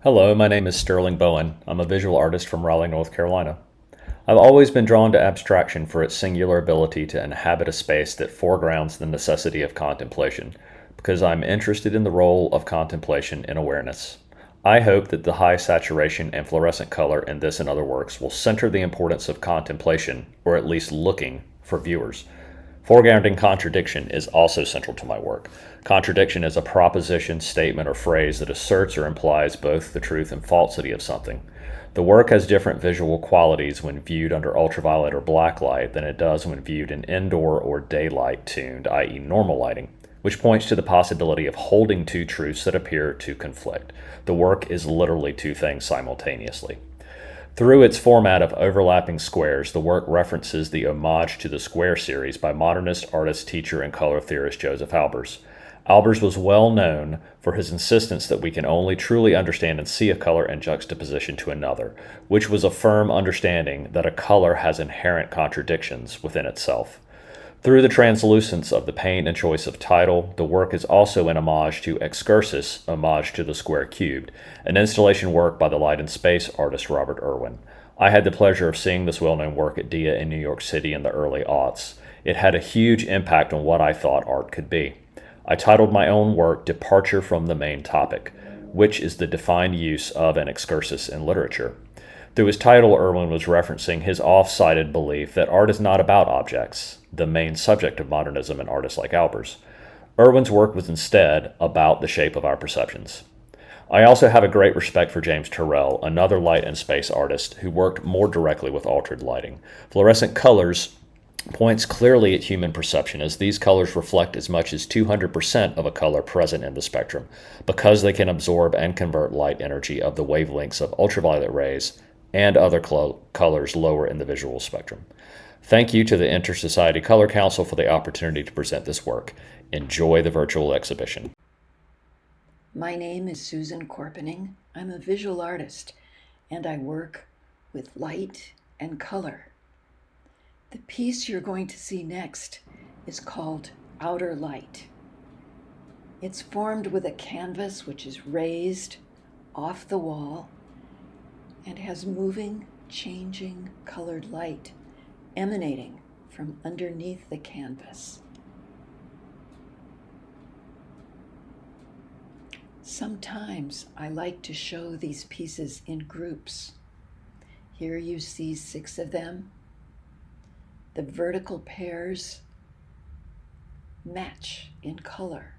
Hello, my name is Sterling Bowen. I'm a visual artist from Raleigh, North Carolina. I've always been drawn to abstraction for its singular ability to inhabit a space that foregrounds the necessity of contemplation, because I'm interested in the role of contemplation in awareness. I hope that the high saturation and fluorescent color in this and other works will center the importance of contemplation, or at least looking, for viewers. Foregrounding contradiction is also central to my work. Contradiction is a proposition, statement, or phrase that asserts or implies both the truth and falsity of something. The work has different visual qualities when viewed under ultraviolet or black light than it does when viewed in indoor or daylight tuned, i.e., normal lighting, which points to the possibility of holding two truths that appear to conflict. The work is literally two things simultaneously. Through its format of overlapping squares, the work references the homage to the Square series by modernist artist, teacher, and color theorist Joseph Albers. Albers was well known for his insistence that we can only truly understand and see a color in juxtaposition to another, which was a firm understanding that a color has inherent contradictions within itself. Through the translucence of the paint and choice of title, the work is also an homage to Excursus, homage to the square cubed, an installation work by the light and space artist Robert Irwin. I had the pleasure of seeing this well-known work at DIA in New York City in the early aughts. It had a huge impact on what I thought art could be. I titled my own work Departure from the Main Topic, which is the defined use of an excursus in literature. Through his title, Irwin was referencing his off-cited belief that art is not about objects, the main subject of modernism and artists like Albers. Irwin's work was instead about the shape of our perceptions. I also have a great respect for James Turrell, another light and space artist who worked more directly with altered lighting. Fluorescent colors points clearly at human perception, as these colors reflect as much as 200% of a color present in the spectrum, because they can absorb and convert light energy of the wavelengths of ultraviolet rays and other colors lower in the visual spectrum. Thank you to the Inter-Society Color Council for the opportunity to present this work. Enjoy the virtual exhibition. My name is Susan Corpening. I'm a visual artist, and I work with light and color. The piece you're going to see next is called Outer Light. It's formed with a canvas which is raised off the wall and has moving, changing colored light emanating from underneath the canvas. Sometimes I like to show these pieces in groups. Here you see 6 of them. The vertical pairs match in color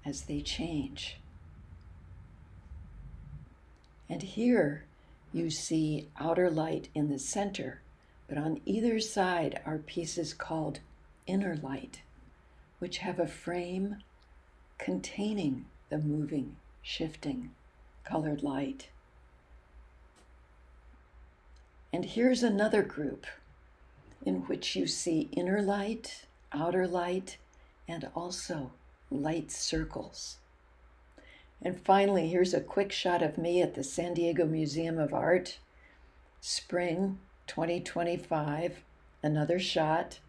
as they change. And here you see outer light in the center, but on either side are pieces called inner light, which have a frame containing the moving, shifting, colored light. And here's another group in which you see inner light, outer light, and also light circles. And finally, here's a quick shot of me at the San Diego Museum of Art, spring 2025, another shot,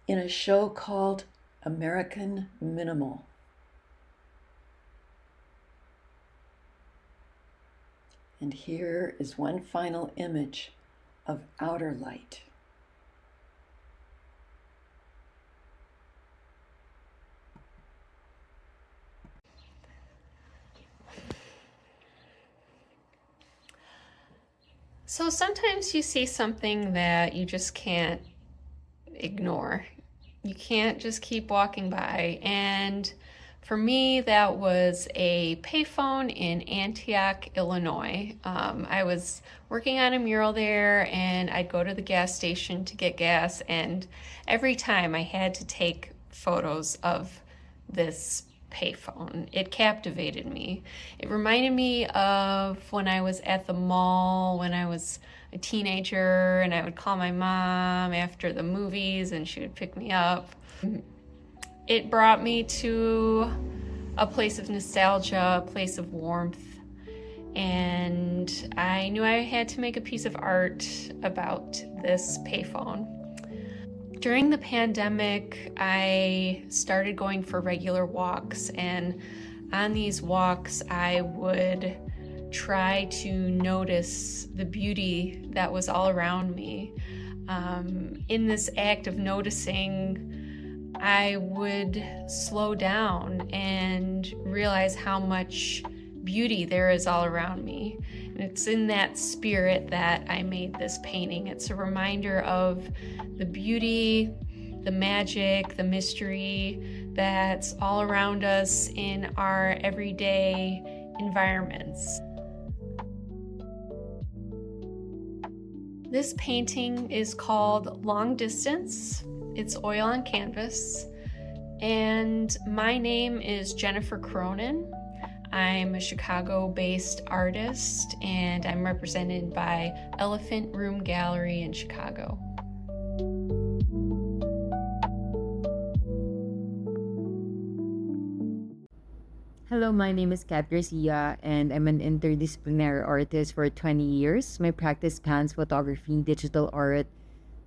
in a show called American Minimal. And here is one final image of outer light. So sometimes you see something that you just can't ignore. You can't just keep walking by. And for me, that was a payphone in Antioch, Illinois. I was working on a mural there, and I'd go to the gas station to get gas, and every time I had to take photos of this payphone. It captivated me. It reminded me of when I was at the mall when I was a teenager, and I would call my mom after the movies and she would pick me up. It brought me to a place of nostalgia, a place of warmth, and I knew I had to make a piece of art about this payphone. During the pandemic, I started going for regular walks, and On these walks, I would try to notice the beauty that was all around me. In this act of noticing, I would slow down and realize how much beauty there is all around me. And it's in that spirit that I made this painting. It's a reminder of the beauty, the magic, the mystery that's all around us in our everyday environments. This painting is called Long Distance. It's oil on canvas. And my name is Jennifer Cronin. I'm a Chicago-based artist, and I'm represented by Elephant Room Gallery in Chicago. Hello, my name is Kat Garcia, and I'm an interdisciplinary artist for 20 years. My practice spans photography, digital art,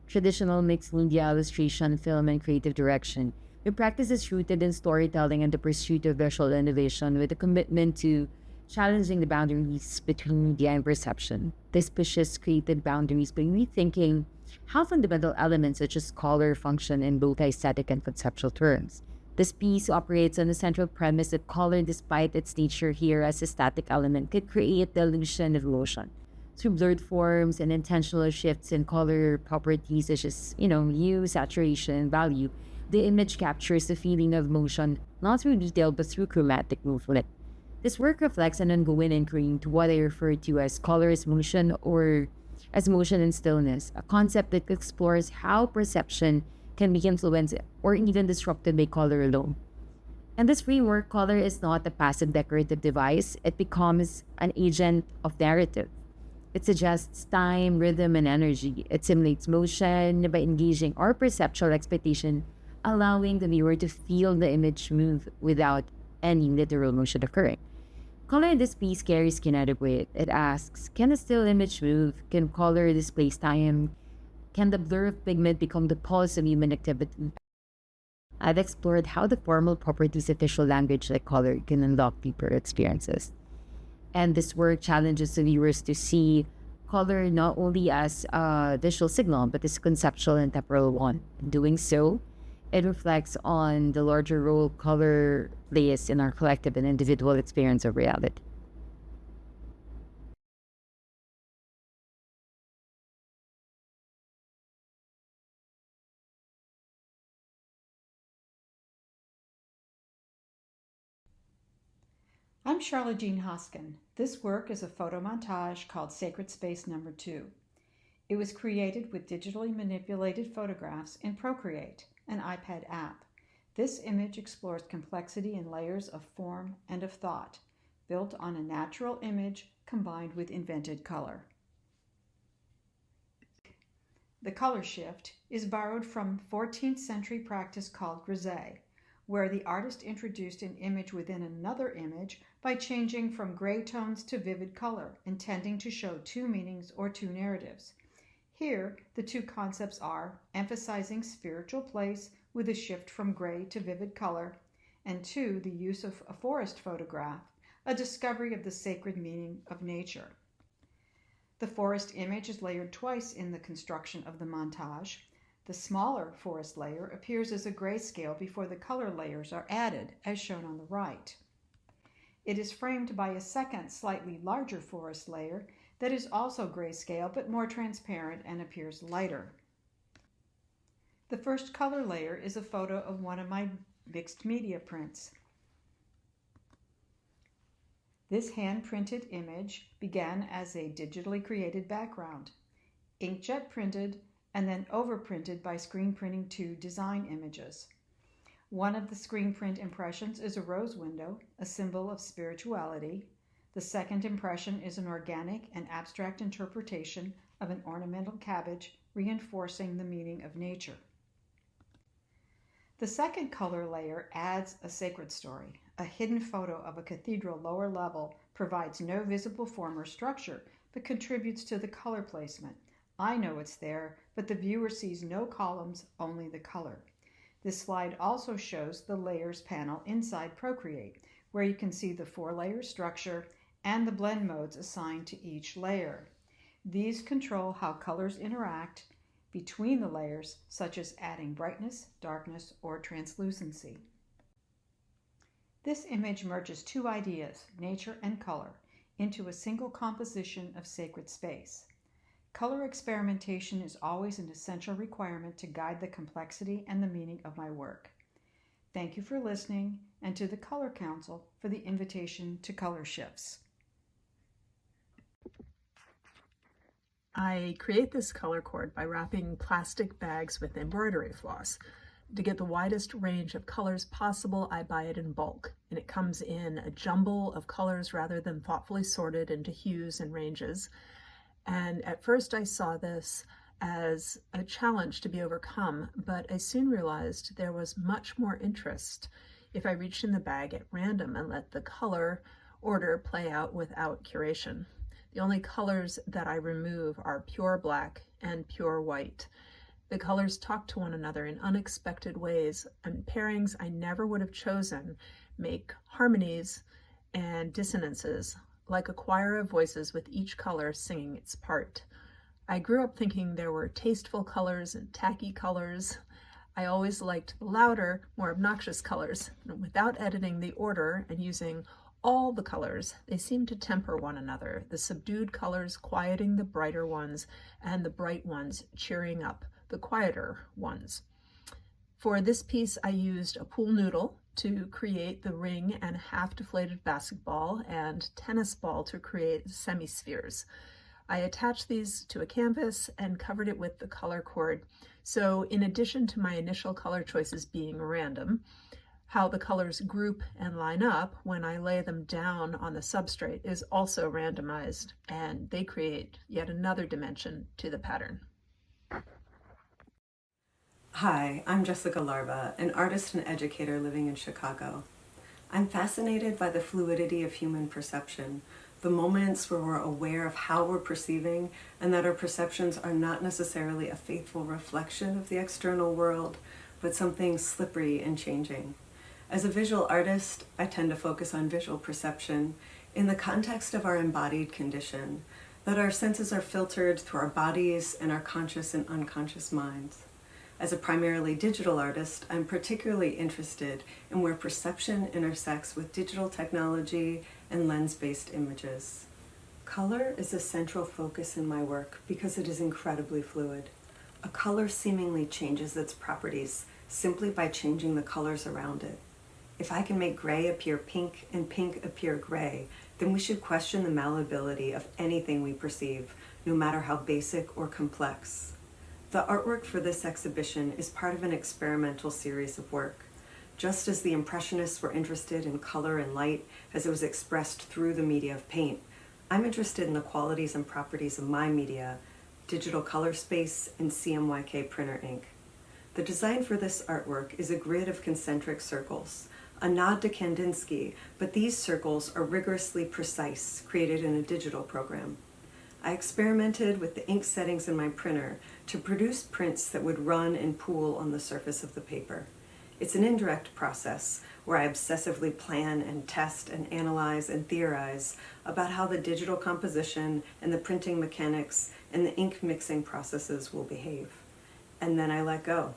traditional mixed media illustration, film, and creative direction. My practice is rooted in storytelling and the pursuit of visual innovation with a commitment to challenging the boundaries between media and perception. This pushes creative boundaries by rethinking how fundamental elements such as color function in both aesthetic and conceptual terms. This piece operates on the central premise that color, despite its nature here as a static element, could create the illusion of motion. Through blurred forms and intentional shifts in color properties such as, hue, saturation, value, the image captures the feeling of motion not through detail but through chromatic movement. This work reflects an ongoing inquiry into what I refer to as color as motion or as motion and stillness, a concept that explores how perception can be influenced or even disrupted by color alone. And this framework, color is not a passive decorative device, it becomes an agent of narrative. It suggests time, rhythm, and energy. It simulates motion by engaging our perceptual expectation, allowing the viewer to feel the image move without any literal motion occurring. Color in this piece carries kinetic weight. It asks, can a still image move? Can color displace time? Can the blur of pigment become the pulse of human activity? I've explored how the formal properties of visual language like color can unlock deeper experiences. And this work challenges the viewers to see color not only as a visual signal, but as a conceptual and temporal one. In doing so, it reflects on the larger role color plays in our collective and individual experience of reality. I'm Charlotte Jean Hoskin. This work is a photo montage called Sacred Space Number 2. It was created with digitally manipulated photographs in Procreate, an iPad app. This image explores complexity in layers of form and of thought, built on a natural image combined with invented color. The color shift is borrowed from 14th century practice called grisaille, where the artist introduced an image within another image by changing from gray tones to vivid color, intending to show two meanings or two narratives. Here, the two concepts are emphasizing spiritual place with a shift from gray to vivid color, and two, the use of a forest photograph, a discovery of the sacred meaning of nature. The forest image is layered twice in the construction of the montage. The smaller forest layer appears as a grayscale before the color layers are added, as shown on the right. It is framed by a second, slightly larger forest layer that is also grayscale but more transparent and appears lighter. The first color layer is a photo of one of my mixed media prints. This hand-printed image began as a digitally created background, inkjet printed, and then overprinted by Screen Printing 2 design images. One of the screen print impressions is a rose window, a symbol of spirituality. The second impression is an organic and abstract interpretation of an ornamental cabbage, reinforcing the meaning of nature. The second color layer adds a sacred story. A hidden photo of a cathedral lower level provides no visible form or structure, but contributes to the color placement. I know it's there, but the viewer sees no columns, only the color. This slide also shows the Layers panel inside Procreate, where you can see the 4-layer structure and the blend modes assigned to each layer. These control how colors interact between the layers, such as adding brightness, darkness, or translucency. This image merges two ideas, nature and color, into a single composition of sacred space. Color experimentation is always an essential requirement to guide the complexity and the meaning of my work. Thank you for listening, and to the Color Council for the invitation to ColorShifts. I create this color cord by wrapping plastic bags with embroidery floss. To get the widest range of colors possible, I buy it in bulk, and it comes in a jumble of colors rather than thoughtfully sorted into hues and ranges. And at first I saw this as a challenge to be overcome, but I soon realized there was much more interest if I reached in the bag at random and let the color order play out without curation. The only colors that I remove are pure black and pure white. The colors talk to one another in unexpected ways, and pairings I never would have chosen make harmonies and dissonances, like a choir of voices with each color singing its part. I grew up thinking there were tasteful colors and tacky colors. I always liked the louder, more obnoxious colors. And without editing the order and using all the colors, they seem to temper one another, the subdued colors quieting the brighter ones and the bright ones cheering up the quieter ones. For this piece, I used a pool noodle to create the ring and half-deflated basketball and tennis ball to create semi-spheres. I attached these to a canvas and covered it with the color cord. So in addition to my initial color choices being random, how the colors group and line up when I lay them down on the substrate is also randomized, and they create yet another dimension to the pattern. Hi, I'm Jessica Larva, an artist and educator living in Chicago. I'm fascinated by the fluidity of human perception, the moments where we're aware of how we're perceiving and that our perceptions are not necessarily a faithful reflection of the external world, but something slippery and changing. As a visual artist, I tend to focus on visual perception in the context of our embodied condition, that our senses are filtered through our bodies and our conscious and unconscious minds. As a primarily digital artist, I'm particularly interested in where perception intersects with digital technology and lens-based images. Color is a central focus in my work because it is incredibly fluid. A color seemingly changes its properties simply by changing the colors around it. If I can make gray appear pink and pink appear gray, then we should question the malleability of anything we perceive, no matter how basic or complex. The artwork for this exhibition is part of an experimental series of work. Just as the Impressionists were interested in color and light as it was expressed through the media of paint, I'm interested in the qualities and properties of my media, digital color space, and CMYK printer ink. The design for this artwork is a grid of concentric circles, a nod to Kandinsky, but these circles are rigorously precise, created in a digital program. I experimented with the ink settings in my printer to produce prints that would run and pool on the surface of the paper. It's an indirect process where I obsessively plan and test and analyze and theorize about how the digital composition and the printing mechanics and the ink mixing processes will behave. And then I let go.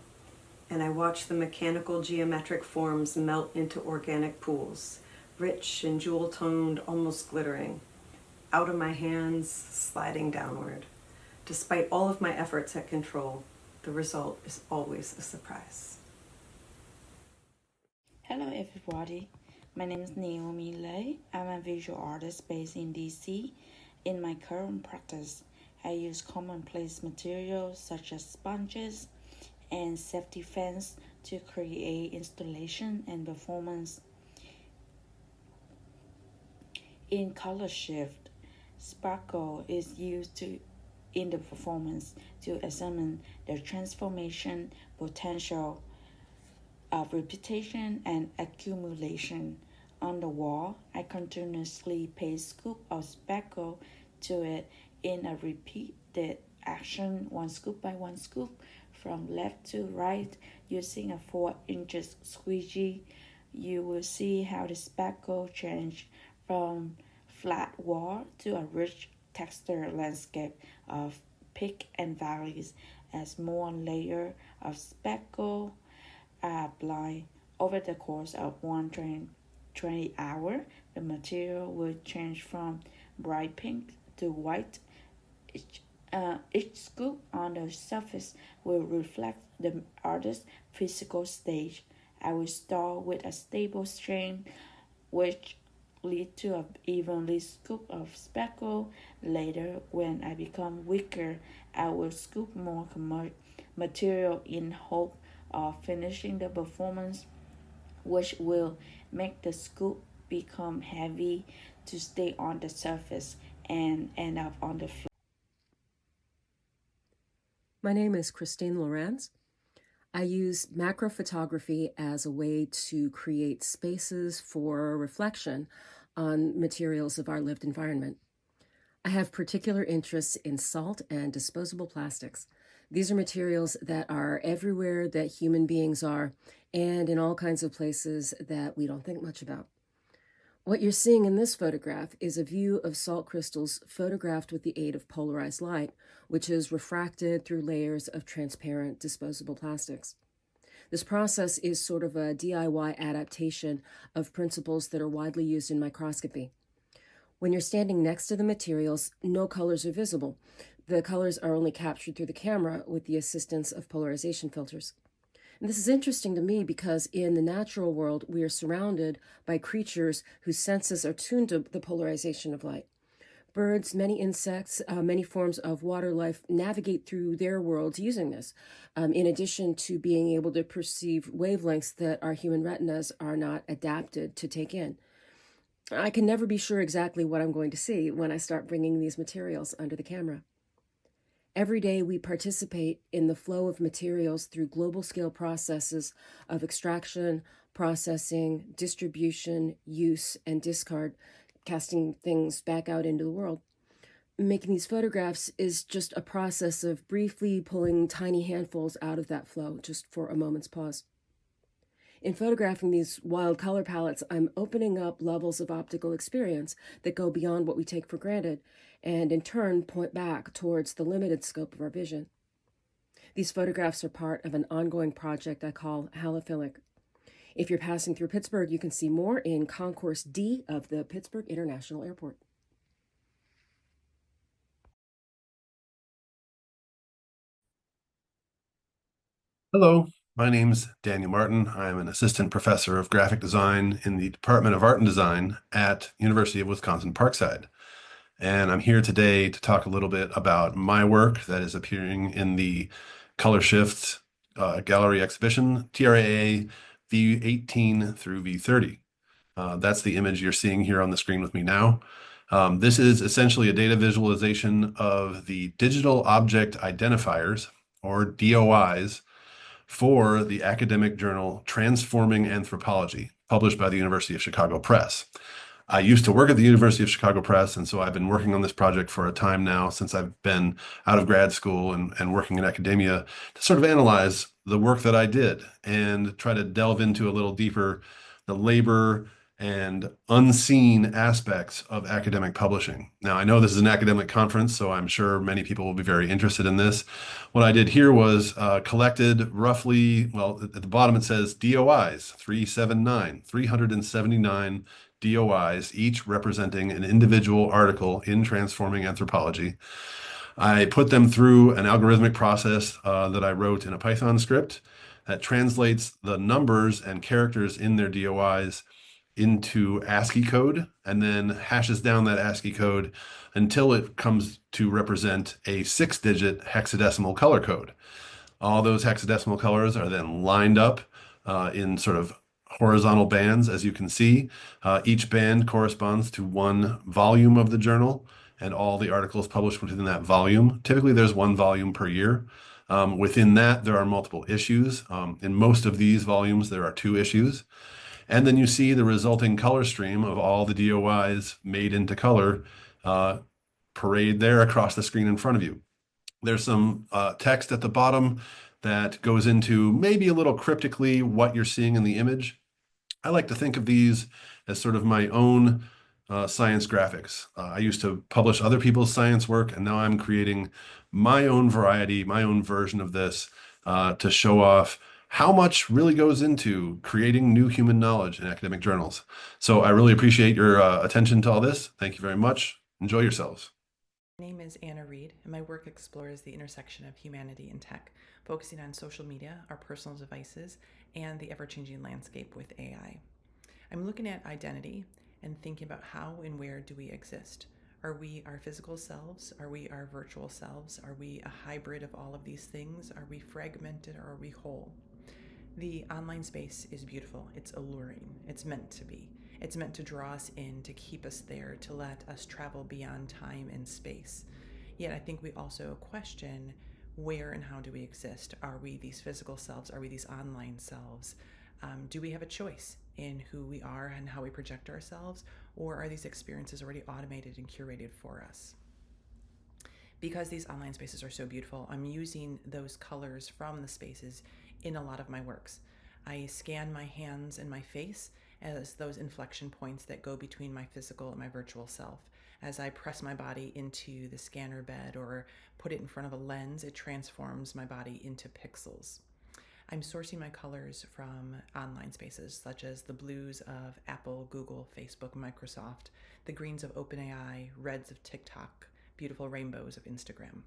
And I watch the mechanical geometric forms melt into organic pools, rich and jewel-toned, almost glittering, out of my hands, sliding downward. Despite all of my efforts at control, the result is always a surprise. Hello everybody, my name is Naomi Lei. I'm a visual artist based in DC. In my current practice, I use commonplace materials such as sponges and safety fans to create installation and performance. In ColorShift, sparkle is used in the performance to examine the transformation potential of repetition and accumulation. On the wall, I continuously paste scoop of sparkle to it in a repeated action, one scoop by one scoop, from left to right, using a 4-inch squeegee. you will see how the speckle change from flat wall to a rich textured landscape of peaks and valleys as more layer of speckle are applied over the course of 120 hours. The material will change from bright pink to white. Each scoop on the surface will reflect the artist's physical stage. I will start with a stable strain, which lead to an evenly scoop of speckle. Later, when I become weaker, I will scoop more material in hope of finishing the performance, which will make the scoop become heavy to stay on the surface and end up on the floor. My name is Christine Lorenz. I use macro photography as a way to create spaces for reflection on materials of our lived environment. I have particular interests in salt and disposable plastics. These are materials that are everywhere that human beings are and in all kinds of places that we don't think much about. What you're seeing in this photograph is a view of salt crystals photographed with the aid of polarized light, which is refracted through layers of transparent disposable plastics. This process is sort of a DIY adaptation of principles that are widely used in microscopy. When you're standing next to the materials, no colors are visible. The colors are only captured through the camera with the assistance of polarization filters. And this is interesting to me because in the natural world, we are surrounded by creatures whose senses are tuned to the polarization of light. Birds, many insects, many forms of water life navigate through their worlds using this, in addition to being able to perceive wavelengths that our human retinas are not adapted to take in. I can never be sure exactly what I'm going to see when I start bringing these materials under the camera. Every day we participate in the flow of materials through global scale processes of extraction, processing, distribution, use, and discard, casting things back out into the world. Making these photographs is just a process of briefly pulling tiny handfuls out of that flow, just for a moment's pause. In photographing these wild color palettes, I'm opening up levels of optical experience that go beyond what we take for granted, and in turn point back towards the limited scope of our vision. These photographs are part of an ongoing project I call Halophilic. If you're passing through Pittsburgh, you can see more in Concourse D of the Pittsburgh International Airport. Hello, my name's Daniel Martin. I'm an assistant professor of graphic design in the Department of Art and Design at University of Wisconsin-Parkside. And I'm here today to talk a little bit about my work that is appearing in the ColorShifts gallery exhibition, TRAA V18 through V30. That's the image you're seeing here on the screen with me now. This is essentially a data visualization of the digital object identifiers, or DOIs, for the academic journal Transforming Anthropology, published by the University of Chicago Press. I used to work at the University of Chicago Press, and so I've been working on this project for a time now since I've been out of grad school and working in academia to sort of analyze the work that I did and try to delve into a little deeper the labor and unseen aspects of academic publishing. Now, I know this is an academic conference, so I'm sure many people will be very interested in this. What I did here was collected roughly, well, at the bottom it says DOIs, 379 DOIs, each representing an individual article in Transforming Anthropology. I put them through an algorithmic process that I wrote in a Python script that translates the numbers and characters in their DOIs into ASCII code and then hashes down that ASCII code until it comes to represent a 6-digit hexadecimal color code. All those hexadecimal colors are then lined up in sort of horizontal bands, as you can see. Each band corresponds to one volume of the journal and all the articles published within that volume. Typically, there's one volume per year. Within that, there are multiple issues. In most of these volumes, there are 2 issues. And then you see the resulting color stream of all the DOIs made into color parade there across the screen in front of you. There's some text at the bottom that goes into maybe a little cryptically what you're seeing in the image. I like to think of these as sort of my own science graphics. I used to publish other people's science work, and now I'm creating my own variety, my own version of this to show off how much really goes into creating new human knowledge in academic journals. So I really appreciate your attention to all this. Thank you very much. Enjoy yourselves. My name is Anna Reed, and my work explores the intersection of humanity and tech, focusing on social media, our personal devices, and the ever-changing landscape with AI. I'm looking at identity and thinking about how and where do we exist. Are we our physical selves? Are we our virtual selves? Are we a hybrid of all of these things? Are we fragmented or are we whole? The online space is beautiful. It's alluring. It's meant to be. It's meant to draw us in, to keep us there, to let us travel beyond time and space. Yet I think we also question where and how do we exist? Are we these physical selves? Are we these online selves? Do we have a choice in who we are and how we project ourselves? Or are these experiences already automated and curated for us? Because these online spaces are so beautiful, I'm using those colors from the spaces in a lot of my works. I scan my hands and my face as those inflection points that go between my physical and my virtual self. As I press my body into the scanner bed or put it in front of a lens, it transforms my body into pixels. I'm sourcing my colors from online spaces such as the blues of Apple, Google, Facebook, Microsoft, the greens of OpenAI, reds of TikTok, beautiful rainbows of Instagram.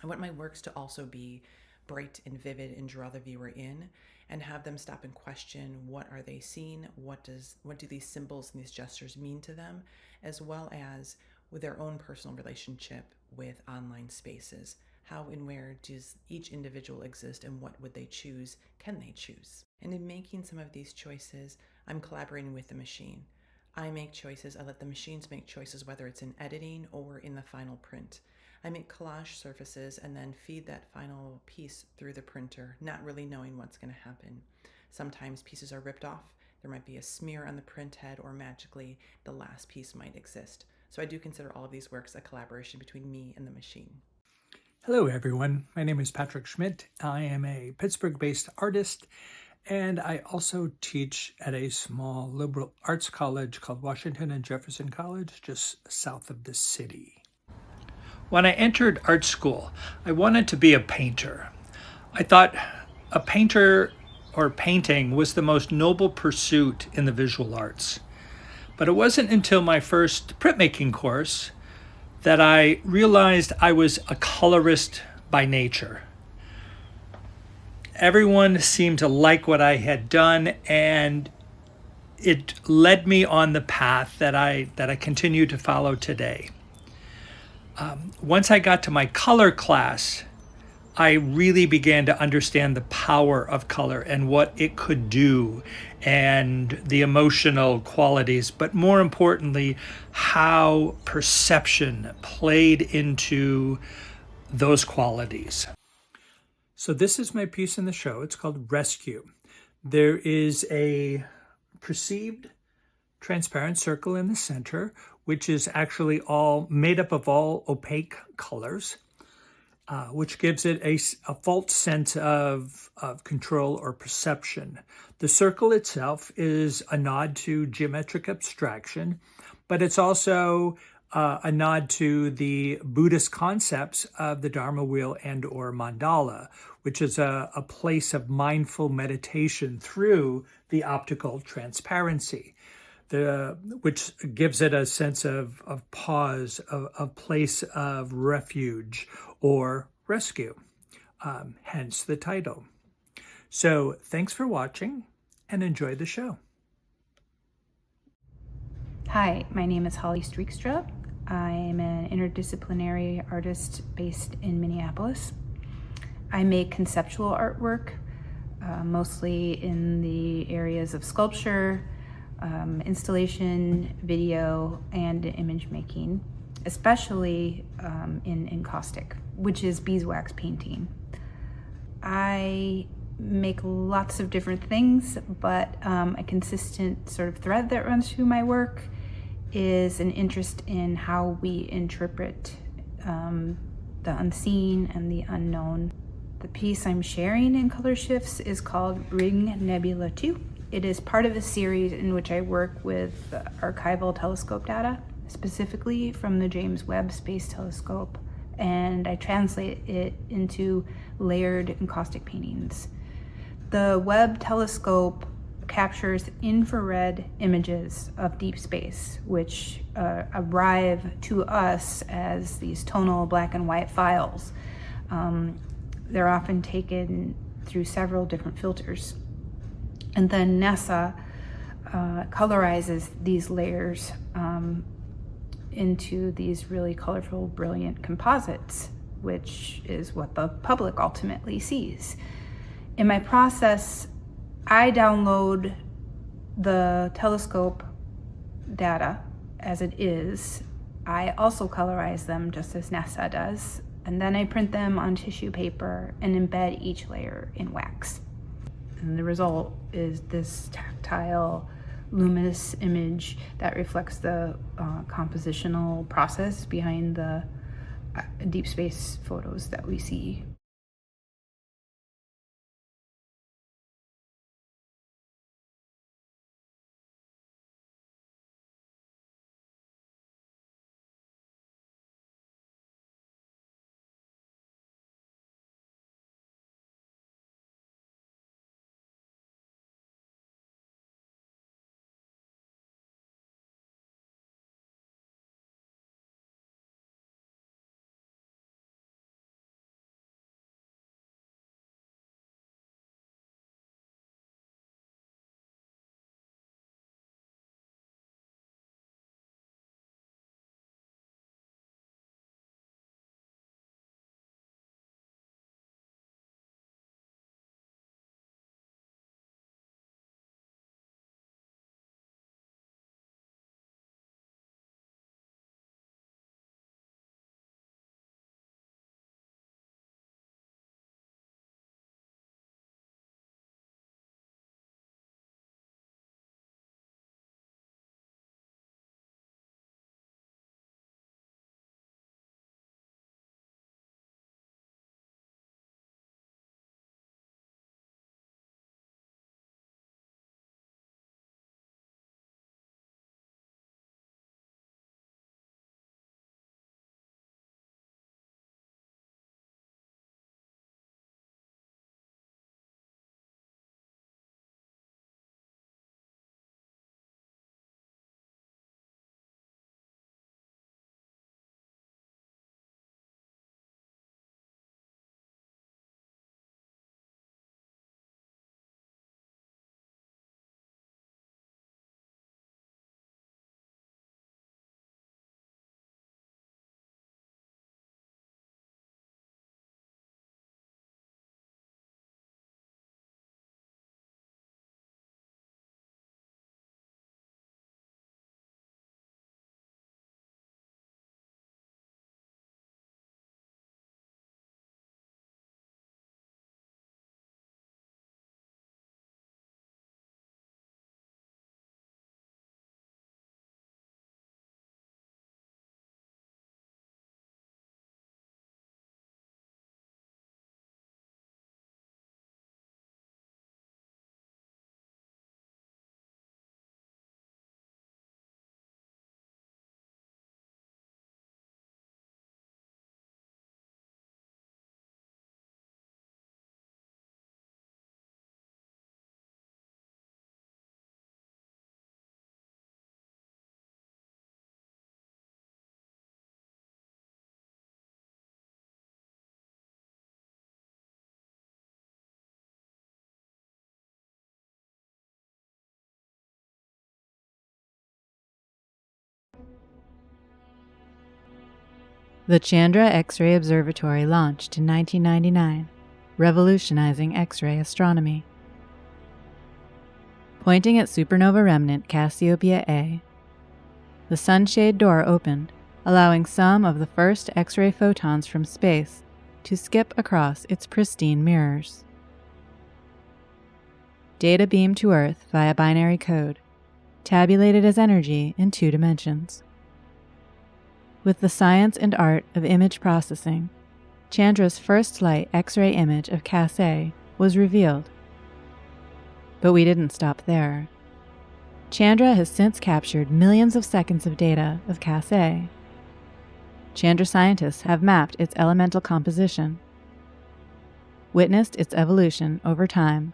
I want my works to also be bright and vivid and draw the viewer in and have them stop and question what are they seeing, what do these symbols and these gestures mean to them, as well as with their own personal relationship with online spaces. How and where does each individual exist and what would they choose? Can they choose? And in making some of these choices, I'm collaborating with the machine. I make choices, I let the machines make choices, whether it's in editing or in the final print. I make collage surfaces and then feed that final piece through the printer, not really knowing what's going to happen. Sometimes pieces are ripped off. There might be a smear on the print head, or magically the last piece might exist. So I do consider all of these works a collaboration between me and the machine. Hello, everyone. My name is Patrick Schmidt. I am a Pittsburgh-based artist, and I also teach at a small liberal arts college called Washington and Jefferson College, just south of the city. When I entered art school, I wanted to be a painter. I thought a painter or painting was the most noble pursuit in the visual arts. But it wasn't until my first printmaking course that I realized I was a colorist by nature. Everyone seemed to like what I had done, and it led me on the path that I continue to follow today. Once I got to my color class, I really began to understand the power of color and what it could do and the emotional qualities, but more importantly, how perception played into those qualities. So this is my piece in the show. It's called Rescue. There is a perceived transparent circle in the center, which is actually all made up of all opaque colors, which gives it a false sense of control or perception. The circle itself is a nod to geometric abstraction, but it's also a nod to the Buddhist concepts of the Dharma wheel and or mandala, which is a place of mindful meditation through the optical transparency, which gives it a sense of pause, a place of refuge or rescue, hence the title. So thanks for watching and enjoy the show. Hi, my name is Holly Streekstra. I am an interdisciplinary artist based in Minneapolis. I make conceptual artwork, mostly in the areas of sculpture, installation, video, and image making, especially in encaustic, which is beeswax painting. I make lots of different things, but a consistent sort of thread that runs through my work is an interest in how we interpret the unseen and the unknown. The piece I'm sharing in ColorShifts is called Ring Nebula 2. It is part of a series in which I work with archival telescope data, specifically from the James Webb Space Telescope, and I translate it into layered encaustic paintings. The Webb telescope captures infrared images of deep space, which arrive to us as these tonal black and white files. They're often taken through several different filters. And then NASA colorizes these layers into these really colorful, brilliant composites, which is what the public ultimately sees. In my process, I download the telescope data as it is. I also colorize them just as NASA does, and then I print them on tissue paper and embed each layer in wax. And the result is this tactile, luminous image that reflects the compositional process behind the deep space photos that we see. The Chandra X-ray Observatory launched in 1999, revolutionizing X-ray astronomy. Pointing at supernova remnant Cassiopeia A, the sunshade door opened, allowing some of the first X-ray photons from space to skip across its pristine mirrors. Data beamed to Earth via binary code, tabulated as energy in 2 dimensions. With the science and art of image processing, Chandra's first light X-ray image of Cas A was revealed. But we didn't stop there. Chandra has since captured millions of seconds of data of Cas A. Chandra scientists have mapped its elemental composition, witnessed its evolution over time,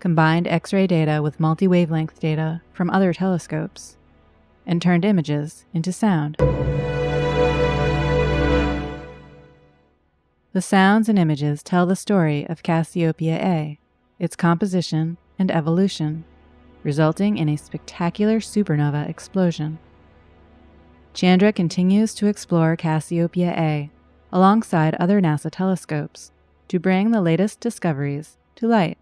combined X-ray data with multi-wavelength data from other telescopes, and turned images into sound. The sounds and images tell the story of Cassiopeia A, its composition and evolution, resulting in a spectacular supernova explosion. Chandra continues to explore Cassiopeia A alongside other NASA telescopes to bring the latest discoveries to light.